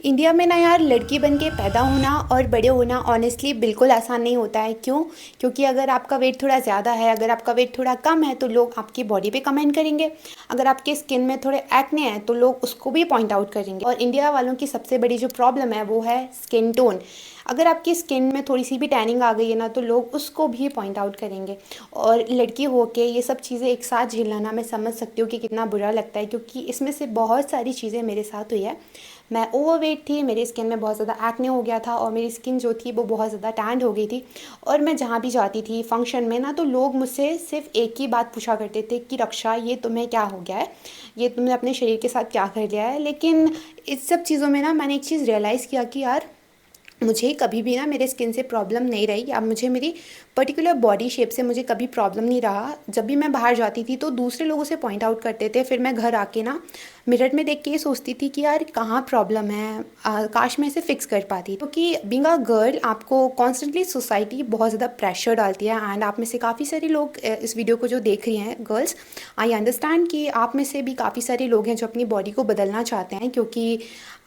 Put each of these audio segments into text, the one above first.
India में ना यार लड़की बन के पैदा होना और बड़े होना ऑनेस्टली बिल्कुल आसान नहीं होता है। क्यों? क्योंकि अगर आपका वेट थोड़ा ज़्यादा है, अगर आपका वेट थोड़ा कम है तो लोग आपकी बॉडी पे कमेंट करेंगे। अगर आपके स्किन में थोड़े एक्ने हैं तो लोग उसको भी पॉइंट आउट करेंगे। और इंडिया वालों की सबसे बड़ी जो प्रॉब्लम है वो है स्किन टोन। अगर आपकी स्किन में थोड़ी सी भी टैनिंग आ गई है ना तो लोग उसको भी पॉइंट आउट करेंगे। और लड़की होके ये सब चीज़ें एक साथ झेलना ना मैं समझ सकती हूँ कि कितना बुरा लगता है, क्योंकि इसमें से बहुत सारी चीज़ें मेरे साथ हुई है। मैं ओवरवेट थी, मेरी स्किन में बहुत ज़्यादा एक्ने हो गया था और मेरी स्किन जो थी वो बहुत ज़्यादा टैंड हो गई थी। और मैं जहाँ भी जाती थी फंक्शन में ना तो लोग मुझसे सिर्फ एक ही बात पूछा करते थे कि रक्षा ये तुम्हें क्या हो गया है, ये तुमने अपने शरीर के साथ क्या कर लिया है। लेकिन इस सब चीज़ों में ना मैंने एक चीज़ रियलाइज़ किया कि यार मुझे कभी भी ना मेरे स्किन से प्रॉब्लम नहीं रही, या मुझे मेरी पर्टिकुलर बॉडी शेप से मुझे कभी प्रॉब्लम नहीं रहा। जब भी मैं बाहर जाती थी तो दूसरे लोगों से पॉइंट आउट करते थे, फिर मैं घर आके ना मिरर में देख के ये सोचती थी कि यार कहाँ प्रॉब्लम है, काश मैं इसे फिक्स कर पाती। क्योंकि बीइंग अ गर्ल आपको कॉन्स्टेंटली सोसाइटी बहुत ज़्यादा प्रेशर डालती है। एंड आप में से काफ़ी सारे लोग इस वीडियो को जो देख रही हैं गर्ल्स, आई अंडरस्टैंड कि आप में से भी काफ़ी सारे लोग हैं जो अपनी बॉडी को बदलना चाहते हैं, क्योंकि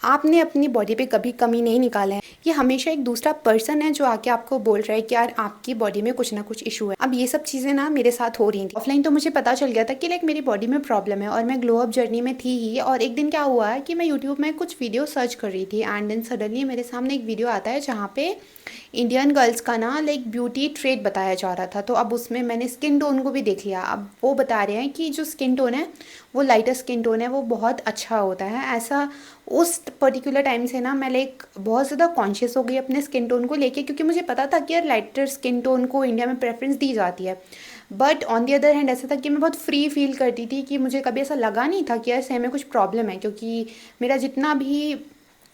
आपने अपनी बॉडी पे कभी कमी नहीं निकाला है। ये हमेशा एक दूसरा पर्सन है जो आके आपको बोल रहा है कि यार आपकी बॉडी में कुछ ना कुछ इशू है। अब ये सब चीज़ें ना मेरे साथ हो रही थी। ऑफलाइन तो मुझे पता चल गया था कि लाइक मेरी बॉडी में प्रॉब्लम है और मैं ग्लो अप जर्नी में थी ही। और एक दिन क्या हुआ है कि मैं यूट्यूब में कुछ वीडियो सर्च कर रही थी एंड देन सडनली मेरे सामने एक वीडियो आता है जहाँ पे इंडियन गर्ल्स का ना लाइक ब्यूटी ट्रेट बताया जा रहा था। तो अब उसमें मैंने स्किन टोन को भी देख लिया। अब वो बता रहे हैं कि जो स्किन टोन है वो लाइटर स्किन टोन है, वो बहुत अच्छा होता है ऐसा। उस पर्टिकुलर टाइम से ना मैं लाइक बहुत ज़्यादा कॉन्शियस हो गई अपने स्किन टोन को लेके, क्योंकि मुझे पता था कि यार लाइटर स्किन टोन को इंडिया में प्रेफरेंस दी जाती है। But on the other hand ऐसा था कि मैं बहुत फ्री फील करती थी, कि मुझे कभी ऐसा लगा नहीं था कि यार सही में कुछ प्रॉब्लम है, क्योंकि मेरा जितना भी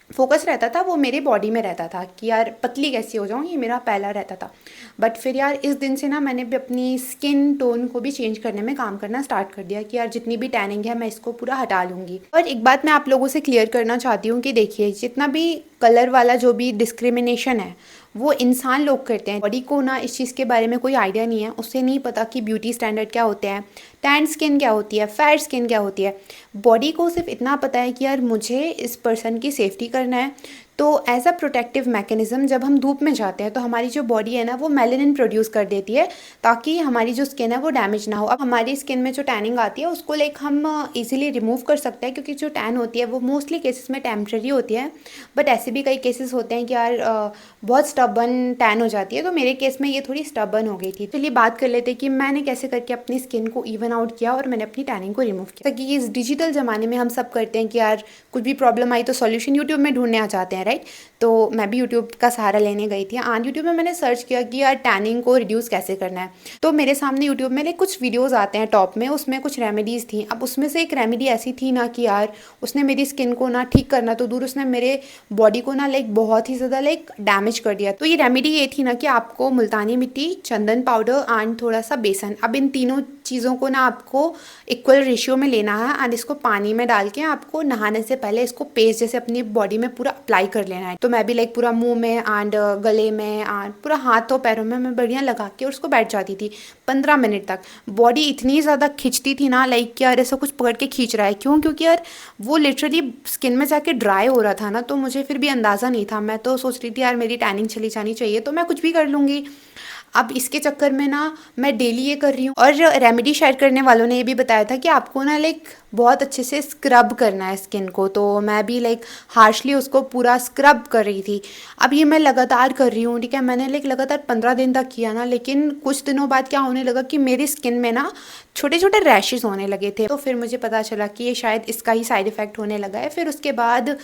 फोकस रहता था वो मेरे बॉडी में रहता था कि यार पतली कैसी हो जाऊँ, ये मेरा पहला रहता था। बट फिर यार इस दिन से ना मैंने भी अपनी स्किन टोन को भी चेंज करने में काम करना स्टार्ट कर दिया कि यार जितनी भी टैनिंग है मैं इसको पूरा हटा लूँगी। और एक बात मैं आप लोगों से क्लियर करना चाहती हूँ कि देखिए, जितना भी कलर वाला जो भी डिस्क्रिमिनेशन है वो इंसान लोग करते हैं। बॉडी को ना इस चीज़ के बारे में कोई आइडिया नहीं है, उससे नहीं पता कि ब्यूटी स्टैंडर्ड क्या होते हैं, टैन स्किन क्या होती है, फेयर स्किन क्या होती है। बॉडी को सिर्फ इतना पता है कि यार मुझे इस पर्सन की सेफ्टी करना है। तो एज अ प्रोटेक्टिव मैकेनिज्म जब हम धूप में जाते हैं तो हमारी जो बॉडी है ना वो मेलेनिन प्रोड्यूस कर देती है, ताकि हमारी जो स्किन है वो डैमेज ना हो। अब हमारी स्किन में जो टैनिंग आती है उसको लाइक हम इजीली रिमूव कर सकते हैं, क्योंकि जो टैन होती है वो मोस्टली केसेस में टेम्प्रेरी होती है। बट ऐसे भी कई केसेस होते हैं कि यार बहुत स्टबन टैन हो जाती है। तो मेरे केस में ये थोड़ी स्टबन हो गई थी। चलिए बात कर लेते हैं कि मैंने कैसे करके अपनी स्किन को इवन आउट किया और मैंने अपनी टैनिंग को रिमूव किया। ताकि इस डिजिटल ज़माने में हम सब करते हैं कि यार कुछ भी प्रॉब्लम आई तो सॉल्यूशन यूट्यूब में ढूंढने आ जाते हैं, राइट। तो मैं भी यूट्यूब का सहारा लेने गई थी एंड यूट्यूब में मैंने सर्च किया कि यार टैनिंग को रिड्यूस कैसे करना है। तो मेरे सामने यूट्यूब में लाइक कुछ वीडियोस आते हैं टॉप में, उसमें कुछ रेमेडीज़ थी। अब उसमें से एक रेमेडी ऐसी थी ना कि यार उसने मेरी स्किन को ना ठीक करना तो दूर, उसने मेरे बॉडी को ना लाइक बहुत ही ज़्यादा लाइक डैमेज कर दिया। तो ये रेमेडी ये थी ना कि आपको मुल्तानी मिट्टी, चंदन पाउडर एंड थोड़ा सा बेसन, अब इन तीनों चीज़ों को ना आपको इक्वल रेशियो में लेना है एंड इसको पानी में डाल के आपको नहाने से पहले इसको पेस्ट जैसे अपनी बॉडी में पूरा अप्लाई कर लेना है। तो मैं भी लाइक पूरा मुंह में एंड गले में एंड पूरा हाथों पैरों में मैं बढ़िया लगा के और उसको बैठ जाती थी 15 मिनट तक। बॉडी इतनी ज़्यादा खिंचती थी ना लाइक कि यार ऐसा कुछ पकड़ के खींच रहा है। क्यों? क्योंकि यार वो लिटरली स्किन में जाके ड्राई हो रहा था ना, तो मुझे फिर भी अंदाज़ा नहीं था। मैं तो सोच रही थी यार मेरी टैनिंग चली जानी चाहिए तो मैं कुछ भी कर लूँगी। अब इसके चक्कर में ना मैं डेली ये कर रही हूँ। और रेमेडी शेयर करने वालों ने ये भी बताया था कि आपको ना लाइक बहुत अच्छे से स्क्रब करना है स्किन को। तो मैं भी लाइक हार्शली उसको पूरा स्क्रब कर रही थी। अब ये मैं लगातार कर रही हूँ, ठीक है। मैंने लाइक लगातार 15 दिन तक किया ना, लेकिन कुछ दिनों बाद क्या होने लगा कि मेरी स्किन में ना छोटे छोटे रैशेज़ होने लगे थे। तो फिर मुझे पता चला कि ये शायद इसका ही साइड इफ़ेक्ट होने लगा है। फिर उसके बाद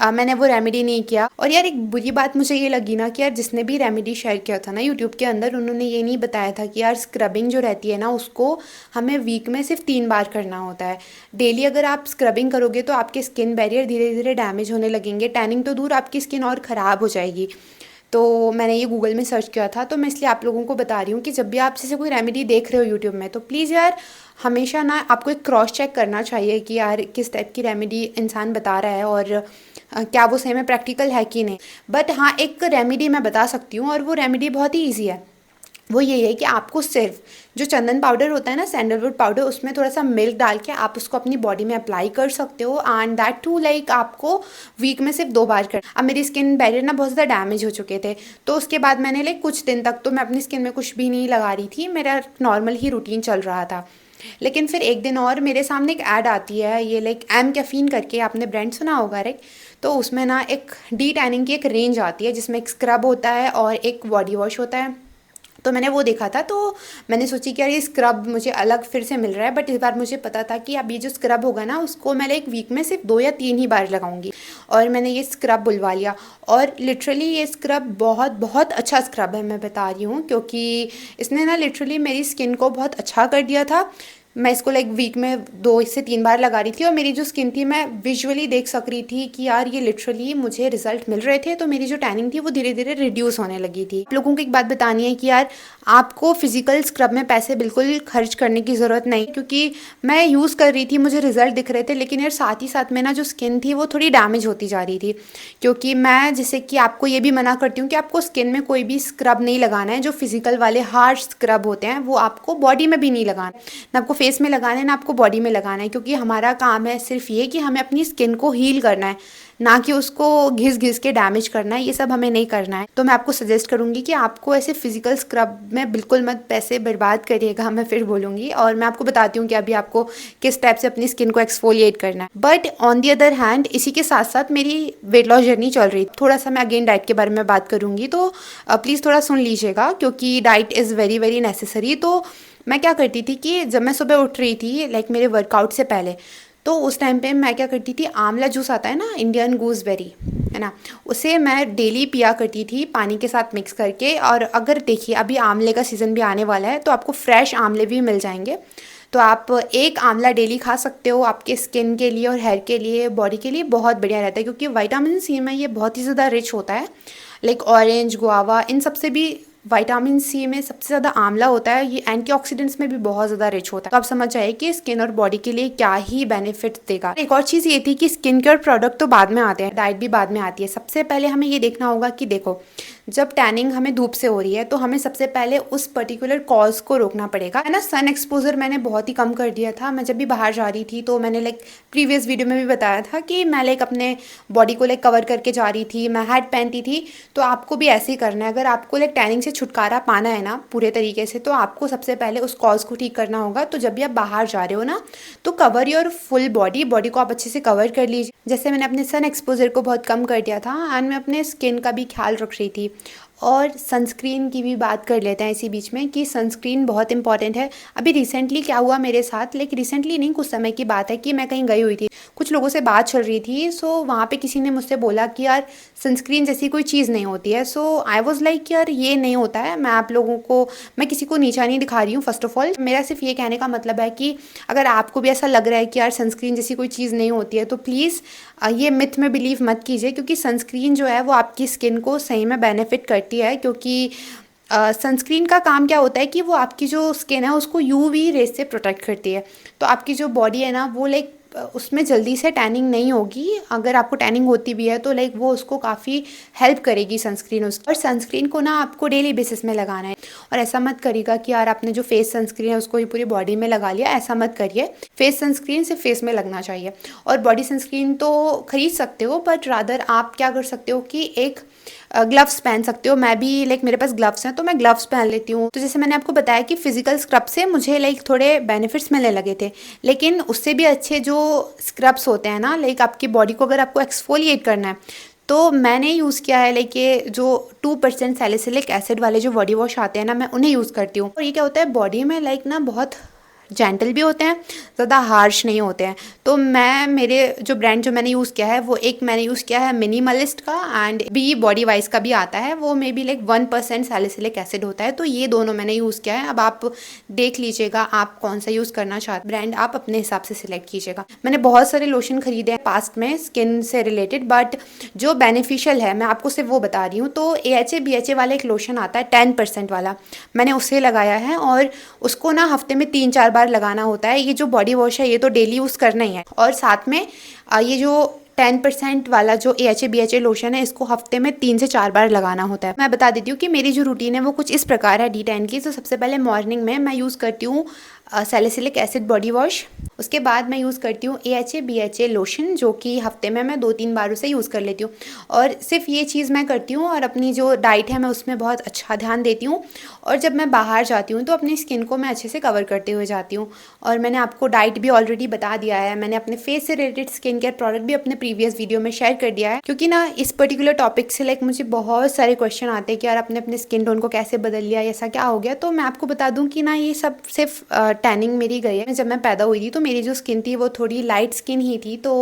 मैंने वो रेमेडी नहीं किया। और यार एक बुरी बात मुझे ये लगी ना कि यार जिसने भी रेमेडी शेयर किया था ना यूट्यूब के अंदर, उन्होंने ये नहीं बताया था कि यार स्क्रबिंग जो रहती है ना उसको हमें वीक में सिर्फ 3 बार करना होता है। डेली अगर आप स्क्रबिंग करोगे तो आपके स्किन बैरियर धीरे धीरे डैमेज होने लगेंगे, टैनिंग तो दूर आपकी स्किन और ख़राब हो जाएगी। तो मैंने ये गूगल में सर्च किया था, तो मैं इसलिए आप लोगों को बता रही हूँ कि जब भी आप जैसे कोई रेमेडी देख रहे हो यूट्यूब में तो प्लीज़ यार हमेशा ना आपको एक क्रॉस चेक करना चाहिए कि यार किस टाइप की रेमेडी इंसान बता रहा है और क्या वो सही में प्रैक्टिकल है कि नहीं। बट हाँ, एक रेमेडी मैं बता सकती हूँ और वो रेमेडी बहुत ही ईजी है। वो ये है कि आपको सिर्फ जो चंदन पाउडर होता है ना, सैंडलवुड पाउडर, उसमें थोड़ा सा मिल्क डाल के आप उसको अपनी बॉडी में अप्लाई कर सकते हो, एंड दैट टू लाइक आपको वीक में सिर्फ 2 बार कर। अब मेरी स्किन बैरियर ना बहुत ज़्यादा डैमेज हो चुके थे, तो उसके बाद मैंने लाइक कुछ दिन तक तो मैं अपनी स्किन में कुछ भी नहीं लगा रही थी, मेरा नॉर्मल ही रूटीन चल रहा था। लेकिन फिर एक दिन और मेरे सामने एक ऐड आती है, ये लाइक एम कैफीन करके, आपने ब्रांड सुना होगा राइट। तो उसमें ना एक डी टैनिंग की एक रेंज आती है जिसमें एक स्क्रब होता है और एक बॉडी वॉश होता है। तो मैंने वो देखा था, तो मैंने सोची कि यार ये स्क्रब मुझे अलग फिर से मिल रहा है, बट इस बार मुझे पता था कि अब ये जो स्क्रब होगा ना उसको मैं लाइक वीक में सिर्फ 2 या 3 ही बार लगाऊंगी। और मैंने ये स्क्रब बुलवा लिया, और लिटरली ये स्क्रब बहुत बहुत अच्छा स्क्रब है, मैं बता रही हूँ, क्योंकि इसने ना लिटरली मेरी स्किन को बहुत अच्छा कर दिया था। मैं इसको लाइक वीक में 2 से 3 बार लगा रही थी, और मेरी जो स्किन थी मैं विजुअली देख सक रही थी कि यार ये लिटरली मुझे रिजल्ट मिल रहे थे। तो मेरी जो टैनिंग थी वो धीरे धीरे रिड्यूस होने लगी थी। आप लोगों को एक बात बतानी है कि यार आपको फिजिकल स्क्रब में पैसे बिल्कुल खर्च करने की ज़रूरत नहीं, क्योंकि मैं यूज़ कर रही थी, मुझे रिजल्ट दिख रहे थे, लेकिन यार साथ ही साथ में ना जो स्किन थी वो थोड़ी डैमेज होती जा रही थी। क्योंकि मैं जैसे कि आपको ये भी मना करती हूँ कि आपको स्किन में कोई भी स्क्रब नहीं लगाना है, जो फिजिकल वाले हार्श स्क्रब होते हैं वो आपको बॉडी में भी नहीं लगाना, ना आपको फेस में लगाना है ना आपको बॉडी में लगाना है, क्योंकि हमारा काम है सिर्फ ये कि हमें अपनी स्किन को हील करना है, ना कि उसको घिस घिस के डैमेज करना है। ये सब हमें नहीं करना है। तो मैं आपको सजेस्ट करूंगी कि आपको ऐसे फिजिकल स्क्रब में बिल्कुल मत पैसे बर्बाद करिएगा, मैं फिर बोलूँगी। और मैं आपको बताती हूँ कि अभी आपको किस टाइप से अपनी स्किन को एक्सफोलिएट करना है। But on the other hand इसी के साथ साथ मेरी वेट लॉस जर्नी चल रही, थोड़ा सा मैं अगेन डाइट के बारे में बात करूँगी, तो प्लीज़ थोड़ा सुन लीजिएगा, क्योंकि diet is very very necessary. तो मैं क्या करती थी कि जब मैं सुबह उठ रही थी लाइक मेरे वर्कआउट से पहले, तो उस टाइम पे मैं क्या करती थी, आंवला जूस आता है ना, इंडियन गूसबेरी है ना, उसे मैं डेली पिया करती थी पानी के साथ मिक्स करके। और अगर देखिए अभी आंवले का सीज़न भी आने वाला है, तो आपको फ्रेश आंवले भी मिल जाएंगे, तो आप एक आंवला डेली खा सकते हो। आपके स्किन के लिए और हेयर के लिए, बॉडी के लिए बहुत बढ़िया रहता है, क्योंकि विटामिन सी में ये बहुत ही ज़्यादा रिच होता है। लाइक ऑरेंज, गुआवा, इन सब से भी विटामिन सी में सबसे ज़्यादा आंवला होता है। ये एंटीऑक्सीडेंट्स में भी बहुत ज़्यादा रिच होता है। तो आप समझ जाए कि स्किन और बॉडी के लिए क्या ही बेनिफिट देगा। एक और चीज़ ये थी कि स्किन केयर प्रोडक्ट तो बाद में आते हैं, डाइट भी बाद में आती है। सबसे पहले हमें ये देखना होगा कि देखो, जब टैनिंग हमें धूप से हो रही है तो हमें सबसे पहले उस पर्टिकुलर कॉज को रोकना पड़ेगा, है ना। सन एक्सपोजर मैंने बहुत ही कम कर दिया था। मैं जब भी बाहर जा रही थी तो मैंने लाइक प्रीवियस वीडियो में भी बताया था कि मैं लाइक अपने बॉडी को लाइक कवर करके जा रही थी, मैं हैट पहनती थी। तो आपको भी ऐसे ही करना है। अगर आपको लाइक टैनिंग से छुटकारा पाना है ना पूरे तरीके से, तो आपको सबसे पहले उस कॉज को ठीक करना होगा। तो जब भी आप बाहर जा रहे हो ना, तो कवर योर फुल बॉडी को आप अच्छे से कवर कर लीजिए। जैसे मैंने अपने सन एक्सपोजर को बहुत कम कर दिया था, एंड मैं अपने स्किन का भी ख्याल रख रही थी। और सनस्क्रीन की भी बात कर लेते हैं इसी बीच में, कि सनस्क्रीन बहुत इंपॉर्टेंट है। अभी रिसेंटली क्या हुआ मेरे साथ, लेकिन रिसेंटली नहीं, कुछ समय की बात है कि मैं कहीं गई हुई थी, कुछ लोगों से बात चल रही थी। सो वहाँ पे किसी ने मुझसे बोला कि यार सनस्क्रीन जैसी कोई चीज़ नहीं होती है। सो आई वॉज लाइक यार ये नहीं होता है। मैं आप लोगों को, मैं किसी को नीचा नहीं दिखा रही हूँ। फर्स्ट ऑफ ऑल मेरा सिर्फ ये कहने का मतलब है कि अगर आपको भी ऐसा लग रहा है कि यार सनस्क्रीन जैसी कोई चीज़ नहीं होती है, तो प्लीज़ ये मिथ में बिलीव मत कीजिए, क्योंकि सनस्क्रीन जो है वो आपकी स्किन को सही में बेनिफिट करती है। क्योंकि सनस्क्रीन का काम क्या होता है कि वो आपकी जो स्किन है उसको यूवी रेस से प्रोटेक्ट करती है। तो आपकी जो बॉडी है ना वो लाइक उसमें जल्दी से टैनिंग नहीं होगी। अगर आपको टैनिंग होती भी है तो लाइक वो उसको काफ़ी हेल्प करेगी सनस्क्रीन उसकी। और सनस्क्रीन को ना आपको डेली बेसिस में लगाना है। और ऐसा मत करिएगा कि यार आपने जो फेस सनस्क्रीन है उसको ही पूरी बॉडी में लगा लिया, ऐसा मत करिए। फेस सनस्क्रीन सिर्फ फेस में लगना चाहिए। और बॉडी सनस्क्रीन तो खरीद सकते हो, बट रादर आप क्या कर सकते हो कि एक ग्लव्स पहन सकते हो। मैं भी लाइक मेरे पास ग्लव्स हैं तो मैं ग्लव्स पहन लेती हूँ। तो जैसे मैंने आपको बताया कि फिजिकल स्क्रब से मुझे लाइक थोड़े बेनिफिट्स मिलने लगे थे, लेकिन उससे भी अच्छे जो स्क्रब्स होते हैं ना, लाइक आपकी बॉडी को अगर आपको एक्सफोलिएट करना है, तो मैंने यूज़ किया है लाइक ये जो 2% सैलिसिलिक एसिड वाले जो बॉडी वॉश आते हैं ना, मैं उन्हें यूज़ करती हूँ। और ये क्या होता है, बॉडी में लाइक ना बहुत जेंटल भी होते हैं, ज़्यादा हार्श नहीं होते हैं। तो मैं, मेरे जो ब्रांड जो मैंने यूज़ किया है वो एक मैंने यूज़ किया है मिनिमलिस्ट का, एंड बी बॉडी वाइज का भी आता है, वो may be like 1% salicylic acid होता है। तो ये दोनों मैंने यूज़ किया है। अब आप देख लीजिएगा आप कौन सा यूज़ करना चाहते, ब्रांड आप अपने हिसाब से सिलेक्ट कीजिएगा। मैंने बहुत सारे लोशन खरीदे हैं पास्ट में स्किन से रिलेटेड, बट जो बेनिफिशियल है मैं आपको सिर्फ वो बता रही हूँ। तो AHA BHA वाला एक लोशन आता है 10% वाला, मैंने उसे लगाया है, और उसको ना हफ्ते में 3-4 बार लगाना होता है। ये जो बॉडी वॉश है ये तो डेली यूज़ करना ही है। और साथ में ये जो 10% वाला जो AHA BHA लोशन है, इसको हफ्ते में 3 से 4 बार लगाना होता है। मैं बता देती हूँ कि मेरी जो रूटीन है वो कुछ इस प्रकार है D10 की। तो सबसे पहले मॉर्निंग में मैं यूज़ करती हूँ सैलिसिलिक एसिड बॉडी वॉश। उसके बाद मैं यूज़ करती हूँ AHA BHA लोशन, जो कि हफ्ते में मैं 2-3 बार उसे यूज़ कर लेती हूँ। और सिर्फ ये चीज़ मैं करती हूँ, और अपनी जो डाइट है मैं उसमें बहुत अच्छा ध्यान देती हूँ। और जब मैं बाहर जाती हूँ तो अपनी स्किन को मैं अच्छे से कवर करते हुए जाती हूँ। और मैंने आपको डाइट भी ऑलरेडी बता दिया है, मैंने अपने फेस से रिलेटेड स्किन केयर प्रोडक्ट भी अपने प्रीवियस वीडियो में शेयर कर दिया है। क्योंकि ना इस पर्टिकुलर टॉपिक से लाइक मुझे बहुत सारे क्वेश्चन आते हैं कि यार आपने अपने स्किन टोन को कैसे बदल लिया, ऐसा क्या हो गया। तो मैं आपको बता दूं कि ना ये सब सिर्फ टैनिंग मेरी गई है। जब मैं पैदा हुई थी तो मेरी जो स्किन थी वो थोड़ी लाइट स्किन ही थी, तो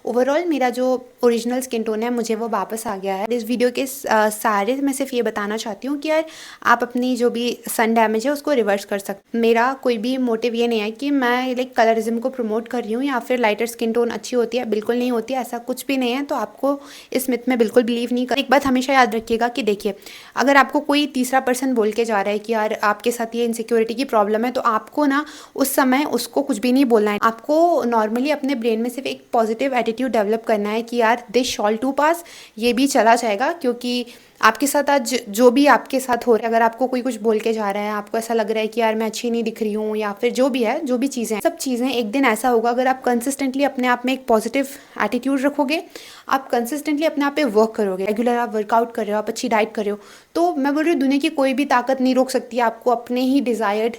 ओवरऑल मेरा जो ओरिजिनल स्किन टोन है मुझे वो वापस आ गया है। इस वीडियो के सारे मैं सिर्फ ये बताना चाहती हूँ कि यार आप अपनी जो भी सन डैमेज है उसको रिवर्स कर सकते। मेरा कोई भी मोटिव ये नहीं है कि मैं लाइक कलरिज्म को प्रमोट कर रही हूँ या फिर लाइटर स्किन टोन अच्छी होती है, बिल्कुल नहीं होती है, ऐसा कुछ भी नहीं है। तो आपको इस मिथ में बिल्कुल बिलीव नहीं कर। एक बात हमेशा याद रखिएगा कि देखिए, अगर आपको कोई तीसरा पर्सन बोल के जा रहा है कि यार आपके साथ ये इनसिक्योरिटी की प्रॉब्लम है, तो आपको ना उस समय उसको कुछ भी नहीं बोलना है। आपको नॉर्मली अपने ब्रेन में सिर्फ एक पॉजिटिव एटीट्यूड डेवलप करना है कि यार दिस शॉल टू पास, ये भी चला जाएगा। क्योंकि आपके साथ आज जो भी आपके साथ हो रहा है, अगर आपको कोई कुछ बोल के जा रहा है, आपको ऐसा लग रहा है कि यार मैं अच्छी नहीं दिख रही हूँ, या फिर जो भी है, जो भी चीज़ें, सब चीज़ें एक दिन ऐसा होगा, अगर आप कंसिस्टेंटली अपने आप में एक पॉजिटिव एटीट्यूड रखोगे, आप कंसिस्टेंटली अपने आप पे वर्क करोगे, रेगुलर आप वर्कआउट कर रहे हो, आप अच्छी डाइट कर रहे हो, तो मैं बोल रही हूँ दुनिया की कोई भी ताकत नहीं रोक सकती आपको अपने ही डिज़ायर्ड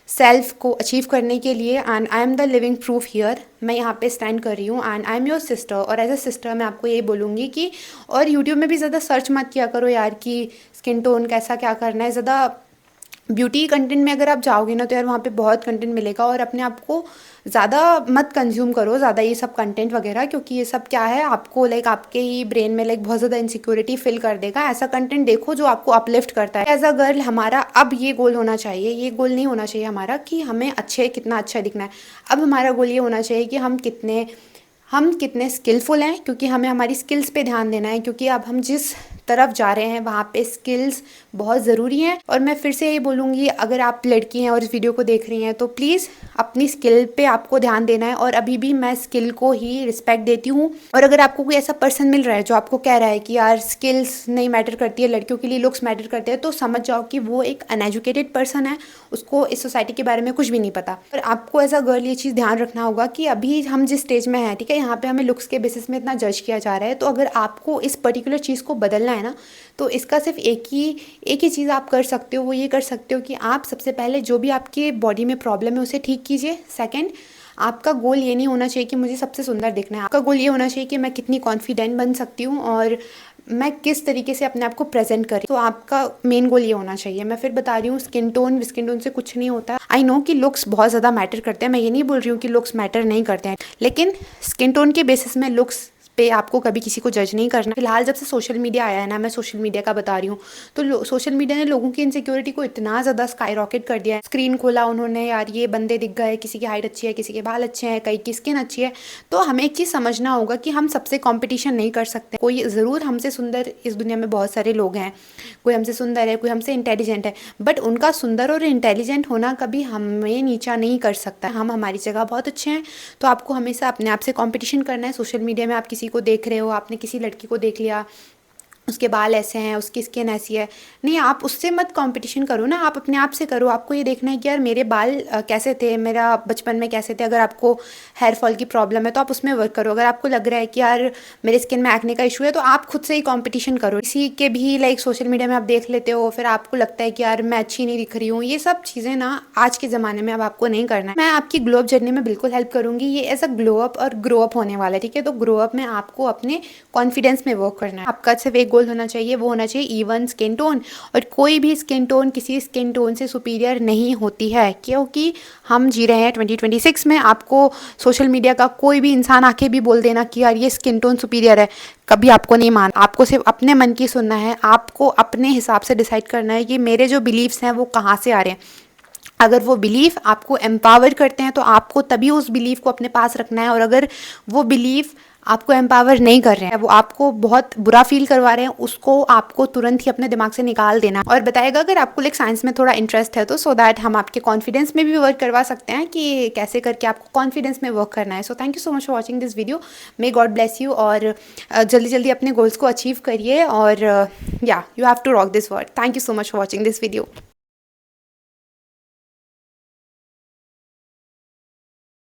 सेल्फ को अचीव करने के लिए। And I am the living proof here, मैं यहाँ पे स्टैंड कर रही हूँ and I am your sister. और एज अ सिस्टर मैं आपको यही बोलूँगी कि और यूट्यूब में भी ज़्यादा सर्च मत किया करो यार कि स्किन टोन कैसा क्या करना है। ज़्यादा ब्यूटी कंटेंट में अगर आप जाओगे ना तो यार वहाँ पे बहुत कंटेंट मिलेगा, और अपने आप को ज़्यादा मत कंज्यूम करो ज़्यादा ये सब कंटेंट वगैरह, क्योंकि ये सब क्या है, आपको लाइक आपके ही ब्रेन में लाइक बहुत ज़्यादा इनसिक्योरिटी फिल कर देगा। ऐसा कंटेंट देखो जो आपको अपलिफ्ट करता है। एज अ गर्ल हमारा अब ये गोल होना चाहिए, ये गोल नहीं होना चाहिए हमारा कि हमें कितना अच्छा दिखना है। अब हमारा गोल ये होना चाहिए कि हम कितने स्किलफुल हैं, क्योंकि हमें हमारी स्किल्स पे ध्यान देना है। क्योंकि अब हम जिस तरफ जा रहे हैं वहाँ पे स्किल्स बहुत ज़रूरी हैं। और मैं फिर से यही बोलूँगी, अगर आप लड़की हैं और इस वीडियो को देख रही हैं तो प्लीज़ अपनी स्किल पे आपको ध्यान देना है। और अभी भी मैं स्किल को ही रिस्पेक्ट देती हूँ। और अगर आपको कोई ऐसा पर्सन मिल रहा है जो आपको कह रहा है कि यार स्किल्स नहीं मैटर करती है, लड़कियों के लिए लुक्स मैटर करते हैं, तो समझ जाओ कि वो एक अनएजुकेटेड पर्सन है, उसको इस सोसाइटी के बारे में कुछ भी नहीं पता। और आपको एज अ गर्ल ये चीज़ ध्यान रखना होगा कि अभी हम जिस स्टेज में हैं, ठीक है, यहाँ पे हमें लुक्स के बेसिस में इतना जज किया जा रहा है। तो अगर आपको इस पर्टिकुलर चीज़ को बदलना है ना, तो इसका सिर्फ एक ही चीज़ आप कर सकते हो, वो ये कर सकते हो कि आप सबसे पहले जो भी आपके बॉडी में प्रॉब्लम है उसे ठीक कीजिए। सेकंड, आपका गोल ये नहीं होना चाहिए कि मुझे सबसे सुंदर दिखना है, आपका गोल ये होना चाहिए कि मैं कितनी कॉन्फिडेंट बन सकती हूँ और मैं किस तरीके से अपने आप को प्रेजेंट करी। तो आपका मेन गोल ये होना चाहिए। मैं फिर बता रही हूँ, स्किन टोन से कुछ नहीं होता। आई नो कि लुक्स बहुत ज़्यादा मैटर करते हैं, मैं ये नहीं बोल रही हूँ कि लुक्स मैटर नहीं करते हैं, लेकिन स्किन टोन के बेसिस में लुक्स पे आपको कभी किसी को जज नहीं करना। फिलहाल जब से सोशल मीडिया आया है ना, मैं सोशल मीडिया का बता रही हूँ, तो सोशल मीडिया ने लोगों की इनसिक्योरिटी को इतना ज़्यादा स्काई रॉकेट कर दिया है। स्क्रीन खोला उन्होंने, यार ये बंदे दिख गए, किसी की हाइट अच्छी है, किसी के बाल अच्छे हैं, कई की स्किन अच्छी है। तो हमें एक चीज़ समझना होगा कि हम सबसे कॉम्पिटिशन नहीं कर सकते। कोई ज़रूर हमसे सुंदर, इस दुनिया में बहुत सारे लोग हैं, कोई हमसे सुंदर है, कोई हमसे इंटेलिजेंट है, बट उनका सुंदर और इंटेलिजेंट होना कभी हमें नीचा नहीं कर सकता। हम हमारी जगह बहुत अच्छे हैं। तो आपको हमेशा अपने आप से कॉम्पिटिशन करना है। सोशल मीडिया में आप किसी को देख रहे हो, आपने किसी लड़की को देख लिया, उसके बाल ऐसे हैं, उसकी स्किन ऐसी है, नहीं, आप उससे मत कंपटीशन करो ना, आप अपने आप से करो। आपको ये देखना है कि यार मेरे बाल कैसे थे, मेरा बचपन में कैसे थे। अगर आपको हेयर फॉल की प्रॉब्लम है तो आप उसमें वर्क करो। अगर आपको लग रहा है कि यार मेरे स्किन में एक्ने का इशू है, तो आप खुद से ही कंपटीशन करो। किसी के भी लाइक सोशल मीडिया में आप देख लेते हो, फिर आपको लगता है कि यार मैं अच्छी नहीं दिख रही हूँ। ये सब चीज़ें ना आज के ज़माने में अब आपको नहीं करना है। मैं आपकी ग्लो अप जर्नी में बिल्कुल हेल्प करूँगी। ये एज अ ग्लो अप और ग्रो अप होने वाला है, ठीक है। तो ग्रो अप में आपको अपने कॉन्फिडेंस में वर्क करना है। आपका सिर्फ एक गोल होना चाहिए, वो होना चाहिए इवन स्किन टोन। और कोई भी स्किन टोन किसी स्किन टोन से सुपीरियर नहीं होती है, क्योंकि हम जी रहे हैं 2026 में। आपको सोशल मीडिया का कोई भी इंसान आके भी बोल देना कि यार ये स्किन टोन सुपीरियर है, कभी आपको नहीं मानना। आपको सिर्फ अपने मन की सुनना है, आपको अपने हिसाब से डिसाइड करना है कि मेरे जो बिलीव्स हैं वो कहाँ से आ रहे हैं। अगर वो बिलीफ आपको एम्पावर करते हैं तो आपको तभी उस बिलीफ को अपने पास रखना है। और अगर वो बिलीफ आपको एम्पावर नहीं कर रहे हैं, वो आपको बहुत बुरा फील करवा रहे हैं, उसको आपको तुरंत ही अपने दिमाग से निकाल देना और बताएगा अगर आपको लाइक साइंस में थोड़ा इंटरेस्ट है तो, सो दैट हम आपके कॉन्फिडेंस में भी वर्क करवा सकते हैं कि कैसे करके आपको कॉन्फिडेंस में वर्क करना है। So thank you so much for watching this video. May God bless you और जल्दी जल्दी अपने गोल्स को अचीव करिए और या you have to rock this word. Thank you so much for watching this video.